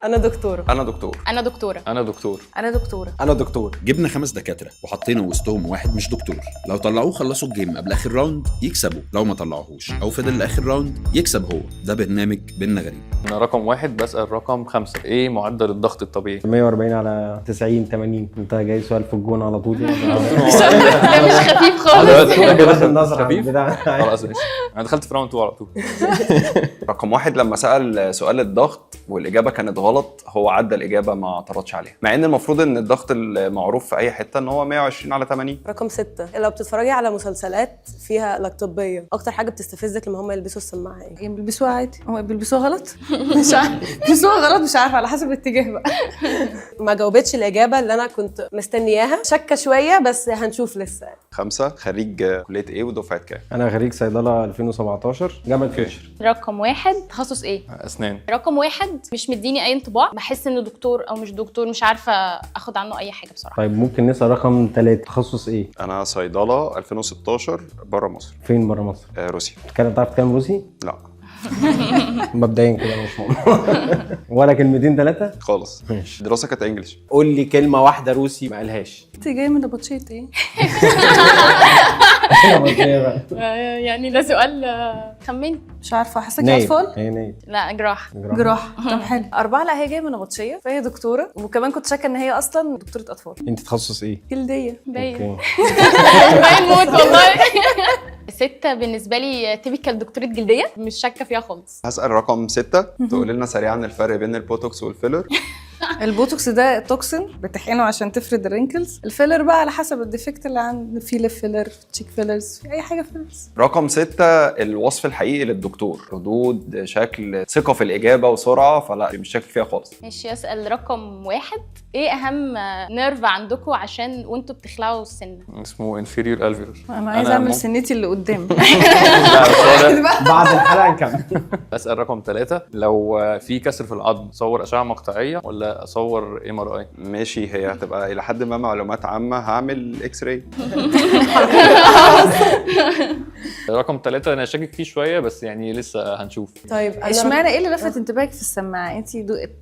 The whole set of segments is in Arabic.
انا دكتوره. انا دكتور. انا دكتوره. انا دكتور. انا دكتوره. انا دكتور. جبنا 5 دكاتره وحطينا وسطهم واحد مش دكتور. لو طلعوه خلصوا الجيم قبل اخر راوند يكسبوا، لو ما طلعوهوش او فضل لاخر راوند يكسب هو. ده برنامج بينا غريب. انا رقم 1 بسأل رقم 5 ايه معدل الضغط الطبيعي؟ 140 على 90 80. انت جاي سؤال في الجون على طول ده مش خفيف خالص. بغض النظر عن خفيف؟ البتاع. خلاص ماشي، انا دخلت في راوند 2 على طول. رقم 1 لما سأل سؤال الضغط والاجابه كانت غلط، هو عدى الاجابه ما اعترضش عليها، مع ان المفروض ان الضغط المعروف في اي حته ان هو 120 على 80. رقم 6 لو بتتفرجي على مسلسلات فيها علاج طبيه، اكتر حاجه بتستفزك لما هم يلبسوا السماعه ايه؟ يعني بيلبسوها عادي، هو بيلبسوها غلط؟ مش عارف بيلبسوها غلط، مش عارفه، على حسب الاتجاه بقى. ما جاوبتش الاجابه اللي انا كنت مستنياها، شاكه شويه بس هنشوف لسه. 5 خريج كليه ايه ودفعه كام؟ انا خريج صيدله 2017 جامعه فيوتشر. رقم 1 تخصص ايه؟ اسنان. رقم 1 مش مديني اي انطباع، بحس انه دكتور او مش دكتور، مش عارفه اخد عنه اي حاجه بصراحه. طيب ممكن نسال رقم 3 تخصص ايه؟ انا صيدله 2016 بره مصر. فين بره مصر؟ روسيا. تعرف تتكلم روسي؟ لا مبدئيا كده مش مهم. ولا كلمتين 3 خالص. ماشي. الدراسه كانت انجلش. قول لي كلمه واحده روسي ما قالهاش. انت جايه من نبطشيه ايه؟ يعني ده سؤال خمني. مش عارفه، حاسه نايم. اطفال. هي نايم. لا جراح. جراح. طب حلو. 4 لا هي جايه من نبطشيه فهي دكتوره، وكمان كنت شاكه ان هي اصلا دكتوره اطفال. انت تخصص ايه؟ جلديه. باين اوكي. باين موت والله. 6 بالنسبه لي تيبيكال دكتوره جلديه، مش شاكه فيها خالص. هسأل رقم 6 تقول لنا سريعا الفرق بين البوتوكس والفيلر. البوتوكس ده توكسين بتحقنه عشان تفرد الرينكلز. الفيلر بقى على حسب الديفكت اللي عند، في ليف فيلر، تشيك فيلرز، في اي حاجه فيلرز. رقم 6 الوصف الحقيقي للدكتور، ردود، شكل، ثقة في الإجابة وسرعة، فلا مش شاكك فيها خالص. ماشي، اسال رقم 1 ايه اهم نيرف عندكم عشان وانتوا بتخلعوا السن؟ اسمه inferior alveolar. انا عايزه اعمل سنتي اللي قدام. بعد الحلقه نكمل. اسال رقم 3 لو في كسر في العظم اصور اشعه مقطعيه ولا اصور MRI؟ ماشي، هي هتبقى إلى حد ما معلومات عامة، هعمل إكس راي. رقم 3 انا شاكك فيه شويه بس يعني لسه هنشوف. طيب انا اشمعنى ايه اللي لفت انتباهك في السماعه؟ انت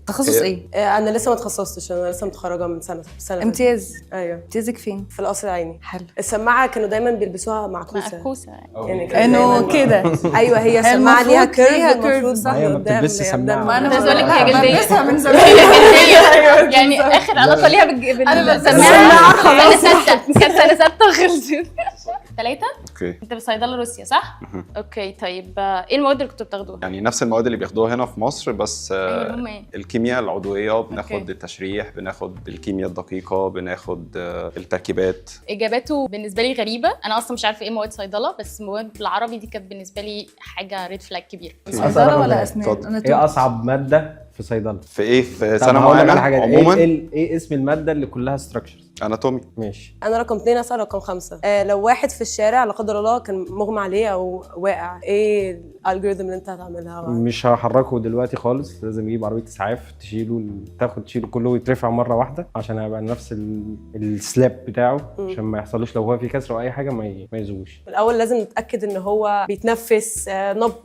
تخصص ايه؟ انا لسه ما اتخصصتش، انا لسه متخرجه من سنه امتياز. ايوه امتيازك فين؟ في القصر العيني. حلو. السماعه كانوا دايما بيلبسوها معكوسه. معكوسه. يعني كان انه دايماً- كده. ايوه هي هي السماعه ليها المفروض كيرف، ليها المفروض كيرف، صح. هي ما قدام بتلبسش اللي سماعة. قدام. ما انا عايزة أقول لك هي جلدية. بلبسها من زمان. يعني اخر علاقه ليها أنا بالسماعه خلاص. كانت سنه 6 وخلصت. 3 أوكي. انت في صيدله روسيا صح؟ اوكي طيب ايه المواد اللي كنتوا بتاخدوها؟ يعني نفس المواد اللي بياخدوها هنا في مصر، بس أيوة، هم ايه؟ الكيمياء العضوية، بناخد أوكي. التشريح، بناخد الكيمياء الدقيقة، بناخد التركيبات. اجاباته بالنسبه لي غريبه، انا اصلا مش عارفه ايه مواد صيدله، بس مواد بالعربي دي كانت بالنسبه لي حاجه ريد فلاج كبير. صيدله ولا اسنان؟ اتفضل. انا ايه اصعب ماده في صيدله؟ في إيه؟ في طب سنة هقول لك على معينة حاجه. عموما؟ ايه اسم الماده اللي كلها ستراكشرز؟ أناتومي. ماشي. انا رقم 2 اسال رقم 5 لو واحد في الشارع لا قدر الله كان مغمى عليه او واقع، ايه الالجوريثم اللي انت هتعملها؟ مش هحركه دلوقتي خالص، لازم يجيب عربيه اسعاف تشيله، تشيله كله ويترفع مره واحده عشان هيبقى نفس السلاب بتاعه، عشان ما يحصلوش لو هو في كسر او اي حاجه ما يزوش. الاول لازم نتاكد ان هو بيتنفس،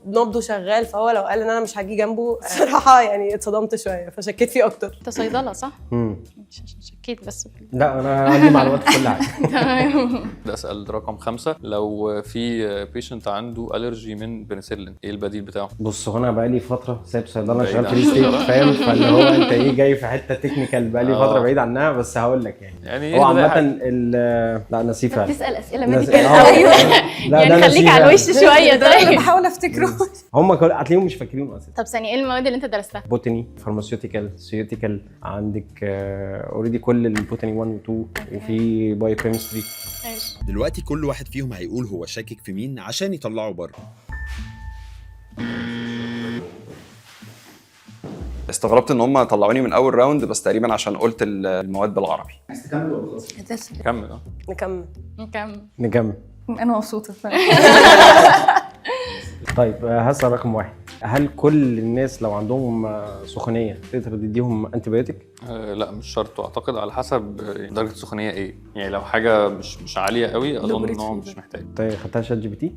نبضه شغال، فهو لو قال ان انا مش هاجي جنبه صراحه يعني اتصدمت شويه فشكيت فيه اكتر. انت صيدله صح؟ امم شكيت بس. لا انا عندي معلومات في كل حاجه. ده اسال رقم 5 لو في بيشنت عنده الرجي من بنسلين ايه البديل بتاعه؟ بص، هو انا بقالي فتره سايب صيدله بعيد شغال عن في ستيت، الصيدلة. فاهم؟ فاللي هو انت ايه جاي في حته تكنيكال، بقالي فتره بعيد عنها، بس هقول لك يعني هو إيه عامه ده؟ لا نسيه فعلا. بتسال اسئله ناس- ميديكال آه. قوي. لا، يعني ده خليك نسيه على فعلا. الوش شويه. ده انا طيب بحاول افتكره. هم هتلاقيهم مش فاكرين اصلا. طب ثانيه، ايه المواد اللي انت درستها؟ بوتاني، فارماسيوتيكال، سيوتيكال، عندك اوريدي كل البوتاني 1 و 2، وفي بايو كيمستري. ماشي. دلوقتي كل واحد فيهم هيقول هو شاكك في مين عشان يطلعه بره. استغربت ان هم طلعوني من اول راوند، بس تقريبا عشان قلت المواد بالعربي. كمل. نكمل. نكمل. انا مبسوطه. طيب هسأل رقم 1 هل كل الناس لو عندهم سخونيه تقدر تديهم انتيبيوتيك؟ لا مش شرط، واعتقد على حسب درجه السخونيه ايه. يعني لو حاجه مش عاليه قوي اظن ان هو مش محتاج. طيب خدتها شات جي بي تي؟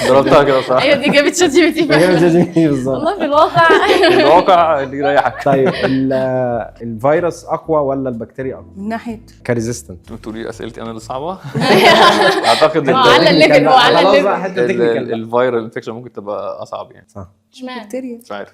ضربتها كده صح. ايوه دي جابت شات جي بي تي جابت شات جي بي تي بالظبط. والله في الواقع الواقع اللي يريحك. طيب الفيروس اقوى ولا البكتيريا اقوى؟ من ناحيه كريزيستنت. بتقولي اسئلتي انا اللي صعبه. اعتقد هو على الليفل، هو على خلاص الليفل. بقى حته تكنيكال. الفيرال انفكشن ممكن تبقى اصعب يعني. صح. اشمعنى؟ بكتيريا. مش عارف.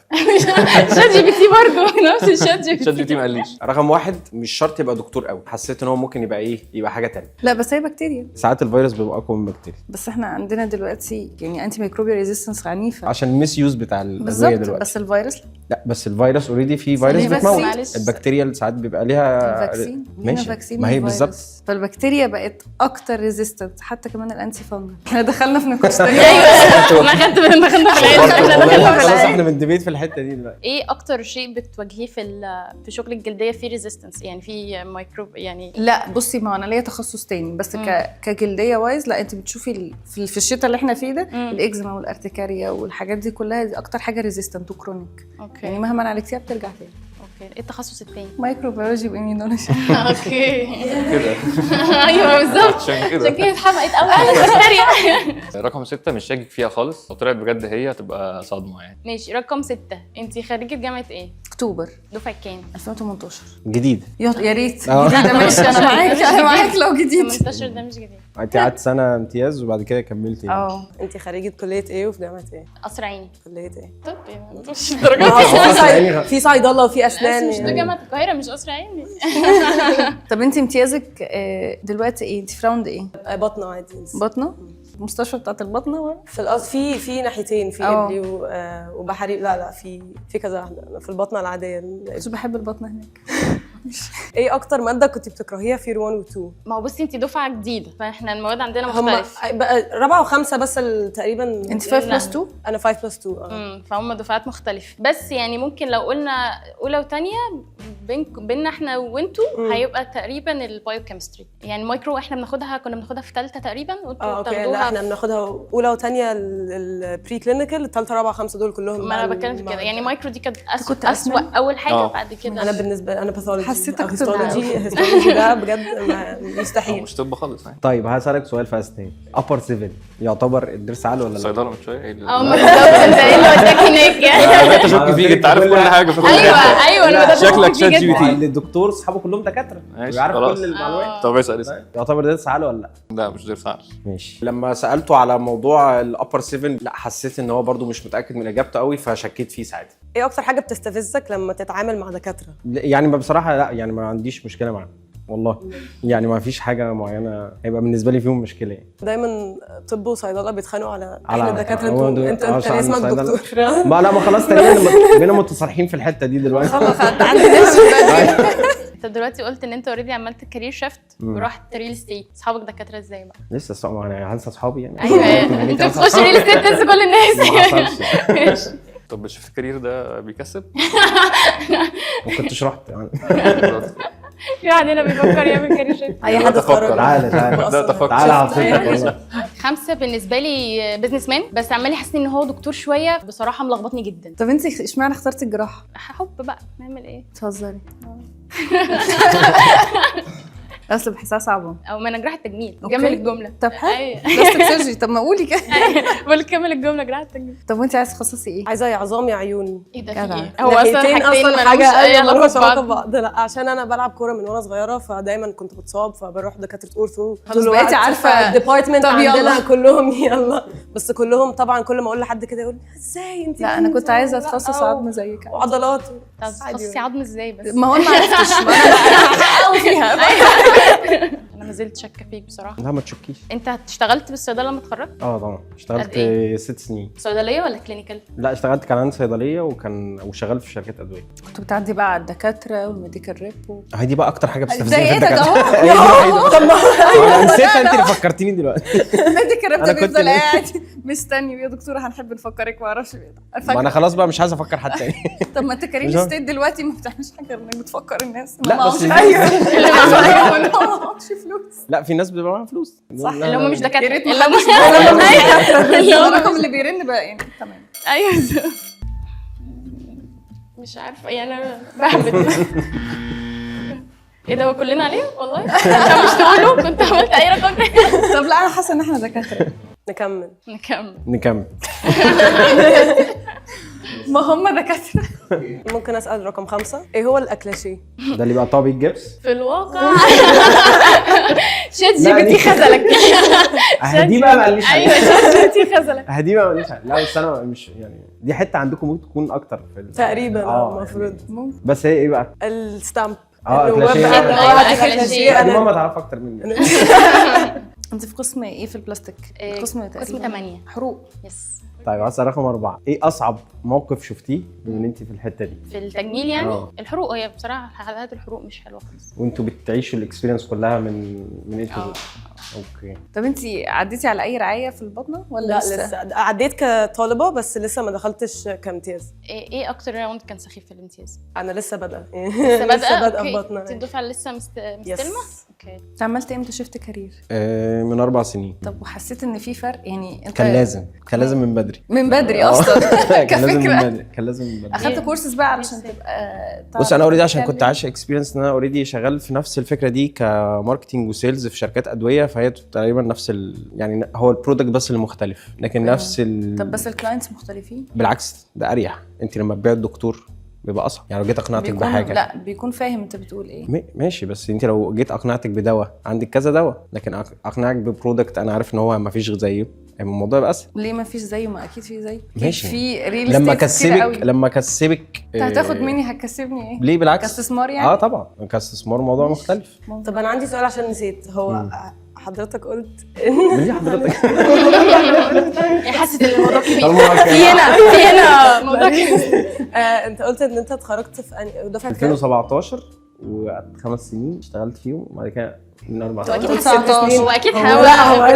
شات جي بي تي برضه نفس الشات جي بي شات تي. جي تي ما قاليش. رقم واحد مش شرط يبقى دكتور قوي، حسيت ان هو ممكن يبقى ايه، يبقى حاجه تانية. لا بس هي بكتيريا. ساعات الفيروس بيبقى اقوى من البكتيريا بس احنا عندنا دلوقتي يعني انتي ميكروبيال ريزيستنس عنيفه. عشان الميس يوز بتاع الادويه بالظبط. دلوقتي. بس الفيروس لا بس الفيروس اوريدي في فيروس ليه بتموت. معلش. البكتيريا ساعات بيبقى ليها الفاكسين ماشي. فاكسين ما هي للفيروس. بالظبط. فالبكتيريا بقت اكتر ريزيستنت حتى كمان الانتي فانجل. احنا دخلنا في نقاش تاني. ايوه انا خدت بالي، دخلنا في العيله، احنا دخلنا في خلاص العيله. احنا بندبيت في الحته دي دلوقتي. ايه اكتر شيء بتواجهيه في شغل الجلديه في ريزيستنس، يعني في ميكروب يعني؟ لا بصي، ما هو انا ليا تخصص تاني بس كجلديه وايز. لا انت بتشوفي في الشتاء اللي احنا فيه ده الاكزيما والارتكاريا والحاجات دي كلها دي اكتر حاجه ريزيستنت وكرونيك. اوكي يعني مهما عالجتيها بترجع تاني. اوكي. ايه التخصص التاني؟ مايكروبيولوجي واميونولوجي. اوكي. كده ايوه بالظبط. عشان كده. عشان كده اتحمقت قوي على البكتيريا. رقم 6 مش شاكك فيها خالص، لو طلعت بجد هي هتبقى صدمه يعني. ماشي. رقم 6، انت خريجه جامعه ايه؟ اكتوبر دفعه كام؟ 2018. جديد. يا ريت اه. جديده. ماشي انا معاك، انا معاك لو جديد. 18 ده مش جديد. انت قعدت سنه امتياز وبعد كده كملتي. انت خريجه كليه ايه وفي جامعه ايه؟ قصر عيني. كليه ايه؟ طب يعني مش الدرجات في صيدله وفي اسنان مش ده جامعه القاهره مش قصر عيني. طب انت امتيازك دلوقتي ايه؟ انت في راوند ايه؟ بطنه عادي. بطنه؟ المستشفى بتاعت البطنه ولا؟ في ناحيتين، في قبلي وبحري. لا في كذا واحده. أنا في البطنه العاديه. مش بحب البطنه هناك. ايه اكتر ماده كنت بتكرهيها في 1 و 2؟ ما هو بصي انت دفعه جديده فاحنا المواد عندنا هم مختلف. رابعه وخمسه بس تقريبا. انت 5+2؟ انا 5+2. فهم دفعات مختلف. بس يعني ممكن لو قلنا اولى وثانيه بيننا احنا وانتوا هيبقى تقريبا البايوكيمستري. يعني المايكرو احنا كنا بناخدها في ثالثه تقريبا وانتوا اوكي. لا بتاخدوها احنا بناخدها اولى وثانيه البري كلينيكال، الثالثه رابعه خمسه دول كلهم. ما انا بتكلم في كده. يعني مايكرو دي كانت كنت اسوأ اول حاجه. بعد انا كده بالنسبه لي انا باثولوجي. حسيتك هيستولوجي ده بجد هو مستحيل. مش طب خالص يعني. طيب هسألك سؤال في اسنان. ابر 7 يعتبر الضرس عالي ولا لا؟ الصيدله من شويه ايه اه ما بالظبط. انت ايه اللي وداك هناك يعني؟ انا اشك فيك، انت عارف كل حاجه في كل حاجه. ايوه انا بدات شكلك شات جي بي تي. الدكتور اصحابه كلهم دكاتره ماشي، بيعرف خلاص. كل المعلومات. طب اسال. يعتبر ضرس عالي ولا لا؟ لا مش ضرس عالي. ماشي. لما سالته على موضوع الابر 7 لا حسيت ان هو برده مش متاكد من اجابته قوي فشكيت فيه ساعتها. ايه اكتر حاجه بتستفزك لما تتعامل مع دكاتره؟ يعني بصراحه لا، يعني ما عنديش مشكله معاه والله. يعني ما فيش حاجه معينه هيبقى بالنسبه لي فيهم مشكله يعني. دايما طب وصيدله بيتخانقوا على احنا دكاتره. انت عشان اسمك الصيدلة. دكتور. ما خلاص تقريبا بقينا متصالحين في الحته دي دلوقتي. خلاص عندي. انت دلوقتي قلت ان انت اوريدي عملت كارير شيفت ورحت ريل استيت. اصحابك دكاتره ازاي بقى؟ لسه انا هنسى اصحابي يعني. ايوه انت بتخش ريل استيت تنسى كل الناس. ماشي. طب شوف الكارير ده بيكسب؟ ما كنتش رحت يعني. في واحد هنا بيفكر يعمل كارير شيفت. اي حد اتخرج. تعالى ده تفكر. تعالى هبسطك والله. 5 بالنسبه لي بزنس مان، بس عمال يحسسني ان هو دكتور شويه. بصراحه ملخبطني جدا. طب انت اشمعنى اخترتي الجراحه؟ حب بقى نعمل ايه؟ تهزري. اصل بحسها صعبه. او ما انا جراحه تجميل. أوكي. كمل الجمله. طب حلو. ايوه بلاستيك سيرجري. طب ما قولي كده. بقول كمل الجمله جراحه تجميل. طب وانت عايزه تخصصي ايه؟ عايزه يا عظام يا عيون. ايه ده؟ جدع. في ايه؟ هو اصلا ناحيتين حاجتين اصلا حاجه اي علاقه ملهاش علاقه ببعض. ببعض. لا عشان انا بلعب كوره من وانا صغيره فدايما كنت بتصاب فبروح دكاتره اورثو. خلاص بقيتي عارفة الديبارتمنت طب يلا. عندنا كلهم يلا. بس كلهم طبعا كل ما اقول لحد كده يقول ازاي انت؟ لا انا كنت عايزه اتخصص عظم زيك. وعضلات. طب تخصصي عظم ازاي بس؟ ما هو انا ما عرفتش. ما انا هحققه فيها. انا ما زلت شاكه فيك بصراحه. لا ما تشكيش. انت اشتغلت بالصيدله لما اتخرجت؟ طبعا اشتغلت قد إيه؟ 6 سنين. صيدليه ولا كلينيكال؟ لا اشتغلت كان عندي صيدليه وشغال في شركات ادويه. كنت بتعدي بقى على الدكاتره والميديكال ريب هي دي بقى اكتر حاجه زي بتستفزني في ايه ده الدكاتره. اهو. طب ما انا نسيتها، انت اللي فكرتيني دلوقتي. الميديكال ريب أنا ده كنت بيفضل ليه؟ قاعد مستني يا دكتوره هنحب نفكرك ما اعرفش ايه ده. ما انا خلاص بقى مش عايز افكر حد تاني. طب ما انت كريم مش عارف. ستيت دلوقتي ما بتعملش حاجه غير انك بتفكر الناس. لا بس ايوه اللي معهوش فلوس. فلوس. لا في ناس بتبقى معاها فلوس صح، لا، اللي هم مش يا دكاتره، ريت اللي هم اللي هو الرقم اللي بيرن بقى يعني تمام. ايوه مش عارفه يعني انا بهبط. ايه ده، هو كلنا عليه والله؟ انت مش تقولوا كنت عملت اي رقم تاني. طب لا انا حاسه ان احنا دكاتره. نكمل. نكمل. ما هم دكاتره. ممكن اسال رقم 5 ايه هو الاكلاشيه؟ ده اللي بقى طابق الجبس. في الواقع شات جي بي تي خذلك. دي بقى ما قاليش ايوه شات جي بي تي خذلك. دي بقى ما قاليش لا بس انا مش يعني دي حته عندكم ممكن تكون اكتر في تقريبا المفروض. بس هي ايه بقى؟ الستامب. أكلاشيه. أكلاشيه. دي ماما تعرف اكتر مني. انت في قسم ايه في البلاستيك؟ قسم 8 حروق. يس. طيب عايز رقم 4 ايه اصعب موقف شفتيه بما ان انت في الحته دي؟ في التجميل يعني الحروق، هي بصراحه حالات الحروق مش حلوه خالص. وانتوا بتعيشوا الاكسبيرينس كلها من انتوا اوكي. طب انت عديتي على اي رعايه في البطنه ولا لا لسه عديت كطالبه بس لسه ما دخلتش كامتياز. ايه اكتر راوند كان سخيف في الامتياز؟ انا لسه بادئه. لسه بادئه في بطنه. انت الدفعه لسه مستلمه؟ اوكي. انت عملت امتى شفت كارير؟ من 4 سنين. طب وحسيت ان في فرق يعني انت كان لازم من بدري. من بدري اصلا كان لازم من كفكره بدري كان لازم من بدري. اخدت كورسز بقى علشان تبقى بص انا اوريدي عشان كنت عايش اكسبيرينس ان انا اوريدي شغال في نفس الفكره دي كماركتنج وسيلز في شركات ادويه، فهي تقريبا نفس يعني هو البرودكت بس اللي مختلف لكن نفس طب بس الكلاينتس مختلفين؟ بالعكس ده اريح. انت لما تبيع الدكتور بيبقى اصعب يعني لو جيت اقنعتك بحاجه. لا بيكون فاهم انت بتقول ايه. ماشي بس انت لو جيت اقنعتك بدواء عندك كذا دواء، لكن اقنعك ببرودكت انا عارف ان هو ما فيش زيه الموضوع يبقى اسهل. ليه ما فيش زيه؟ ما اكيد في زيه. ماشي. في ريل لما كسبك انت هتاخد مني هتكسبني ايه؟ ليه بالعكس كاستثمار يعني؟ طبعا كاستثمار موضوع مختلف. طب انا عندي سؤال عشان نسيت. هو حضرتك قلت ليه حضرتك حاسه ان الموضوع كبير. في هنا موضوع كبير. انت قلت ان انت اتخرجت في دفعه 2017 وقعدت 5 سنين اشتغلت فيهم وبعد كده من 4 سنين. اكيد 19 واكيد هو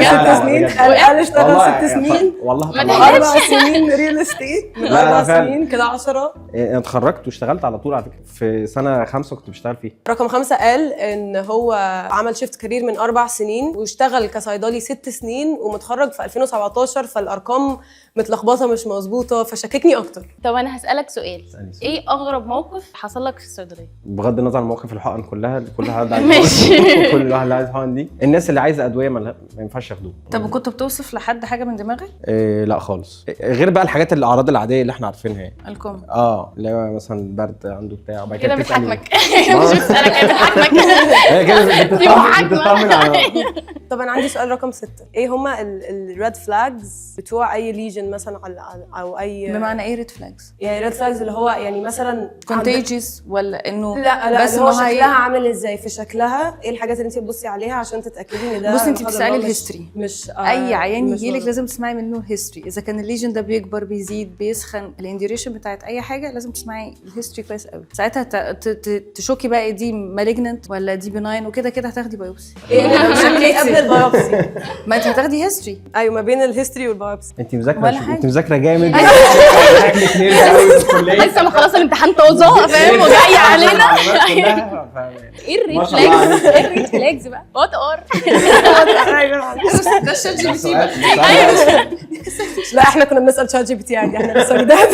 6 سنين قال اشتغل 6 سنين والله ما طبعاً. 4 سنين ريل استيت من لا، 4 فعلا. سنين كده 10. انا اتخرجت واشتغلت على طول على فكره في سنه 5 كنت بشتغل فيها. رقم 5 قال ان هو عمل شيفت كارير من 4 سنين واشتغل كصيدلي 6 سنين ومتخرج في 2017، فالارقام متلخبطه مش مظبوطه فشككني اكتر. طب انا هسألك سؤال، ايه اغرب موقف حصل لك في الصيدليه؟ بغض النظر عن مواقف الحقن كلها كل واحد ماشي. عايز كل واحد عايز حقن دي. الناس اللي عايزه ادويه ما ينفعش ياخدوها. طب وكنت بتوصف لحد حاجه من دماغك؟ لا خالص، غير بقى الحاجات الاعراض العاديه اللي احنا عارفينها يعني. الكم اللي هو مثلا البرد عنده بتاع وبعد كده بتسألني. بتحاكمك. مش بتسألك، هي بتحاكمك. هي كده بتطمن على طب انا عندي سؤال رقم 6، ايه هما الريد فلاجز بتوع اي ليجن مثلا او اي بمعنى ايه ريد فلاجز؟ يعني ريد فلاجز اللي هو يعني مثلا كونتيجيوس ولا انه لا بس اللي هو ما هي- شكلها عامل ازاي؟ في شكلها ايه الحاجات اللي انت بتبصي عليها عشان تتاكدي ان ده بصي انت لا قدر بتسالي الله مش- الهيستوري. مش اي عيان مش يجيلك مرض. لازم تسمعي منه هيستوري، اذا كان الليجن ده بيكبر بيزيد بيسخن، الانديوريشن بتاعت اي حاجه لازم تسمعي الهيستوري كويس قوي، ساعتها تشوكي بقى إيه دي مالجننت ولا دي بناين، وكده كده هتاخدي بايوبسي. ايه شكل ايه قبل البيوبسي؟ ما انت هتاخدي هيستوري. ايوه ما بين الهيستوري والبيوبسي. انت مذاكره ولا حاجة. انت مذاكره جامد شكلك نيرد قوي في الكليه لسه ما خلاص الامتحان طازه فاهم وجاي علينا. ايه الريد فلاجز؟ ايه الريد فلاجز بقى؟ وات ار؟ ده الشات جي بي تي بقى. لا احنا كنا بنسال شات جي بي تي عادي، احنا لسه جداد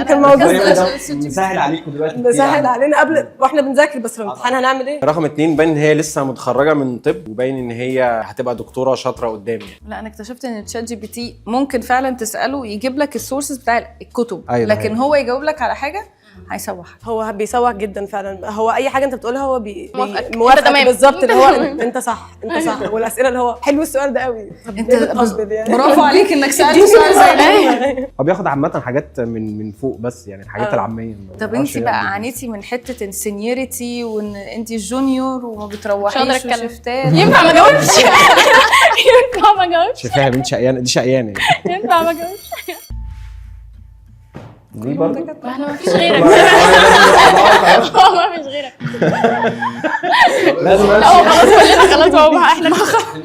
كان موجود مسهل عليكم دلوقتي مسهل علينا قبل واحنا بنذاكر، بس في الامتحان هنعمل ايه؟ رقم 2 باين ان هي لسه متخرجه من طب وباين ان هي هتبقى دكتوره شاطره قدام يعني. لا انا اكتشفت ان الشات جي بي تي ممكن فعلا تساله يجيب لك السورسز بتاع الكتب، أيوة لكن هو يجاوب لك على حاجه هيسوحك. هو بيسوح جدا فعلا، هو اي حاجه انت بتقولها هو موافقك. موافق أنت تمام. بالظبط، اللي هو تمام. انت صح انت صح، والاسئله اللي هو حلو السؤال ده قوي. انت يعني برافو عليك انك سالت سؤال زي ده. هو بياخد عامه حاجات من فوق بس يعني الحاجات العاميه. طب انت بقى عانيتي من حته السينيورتي وان انت جونيور وما مش هقدر بتروحيش أتكلم. وشفتات؟ ينفع ما اجاوبش؟ ينفع ما اجاوبش؟ شايفاها يا بنت شقيانه، دي شقيانه يعني. ينفع ما اجاوبش؟ دي برضه ما احنا ما فيش غيرك. هو ما فيش غيرك. لازم لا هو خلاص كلنا خلاص، هو احنا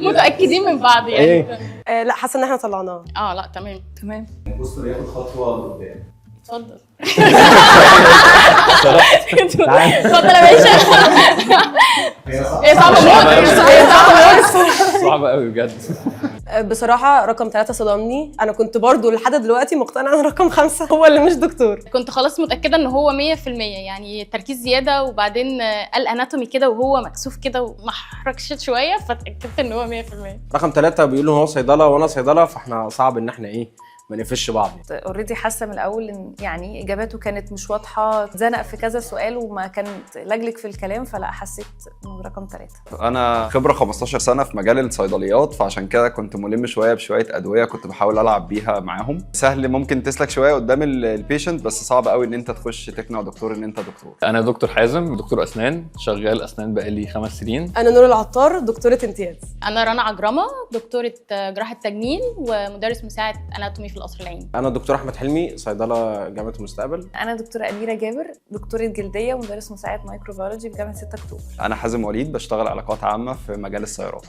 متاكدين من بعض يعني. ايه؟ لا حاسه ان احنا طلعناها. لا تمام. تمام. بص بياخد خطوه لقدام. اتفضل. تعالى. اتفضل يا باشا. هي صعبه موت، هي صعبه موت. صعب قوي بجد. بصراحه رقم 3 صدمني، انا كنت برضو لحد دلوقتي مقتنعه ان رقم 5 هو اللي مش دكتور. كنت خلاص متاكده ان هو 100%، يعني تركيز زياده، وبعدين قال اناتومي كده وهو مكسوف كده ومحركش شويه، فاتاكدت ان هو 100%. رقم 3 بيقولوا هو صيدله وانا صيدله، فاحنا صعب ان احنا ما نقفش بعض. اوريدي حاسه من الاول ان يعني اجاباته كانت مش واضحه، اتزنق في كذا سؤال وما كانت لجلك في الكلام، فلا حسيت انه رقم 3. انا خبره 15 سنه في مجال الصيدليات، فعشان كده كنت ملم شويه بشويه ادويه كنت بحاول العب بيها معاهم. سهل ممكن تسلك شويه قدام البيشنت، بس صعب قوي ان انت تخش تقنع دكتور ان انت دكتور. انا دكتور حازم، دكتور اسنان، شغال اسنان بقالي 5 سنين. انا نور العطار، دكتوره امتياز. انا رنا عجرمه، دكتوره جراحه تجميل ومدرس مساعد اناتومي في القصر العيني. انا دكتور احمد حلمي، صيدله جامعه المستقبل. انا دكتوره اميره جابر، دكتوره جلديه ومدرس مساعد مايكروبيولوجي في جامعه 6 اكتوبر. انا حازم وليد، بشتغل علاقات عامه في مجال السيارات.